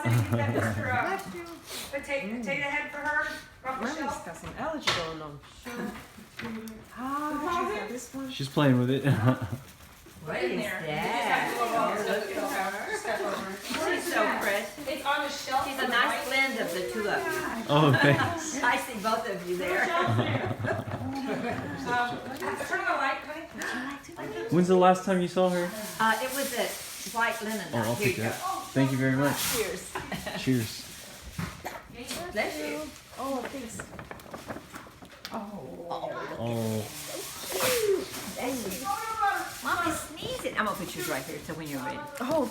Leslie, you got Mr. Potato Head for her, off the Mommy's shelf. got some allergy going on. Ah, she's got this one. She's playing with it. What is that? She's so fresh. It's on the shelf. She's a nice blend of the two of you. Oh, thanks. I see both of you there. Turn on the light, honey. When's the last time you saw her? It was at White Linen. Oh, I'll Here pick you that. go. Thank you very much. Cheers. Cheers. Bless you. Oh, thanks. Oh, Mommy's sneezing. I'm gonna put yours right here so when you're ready. Oh,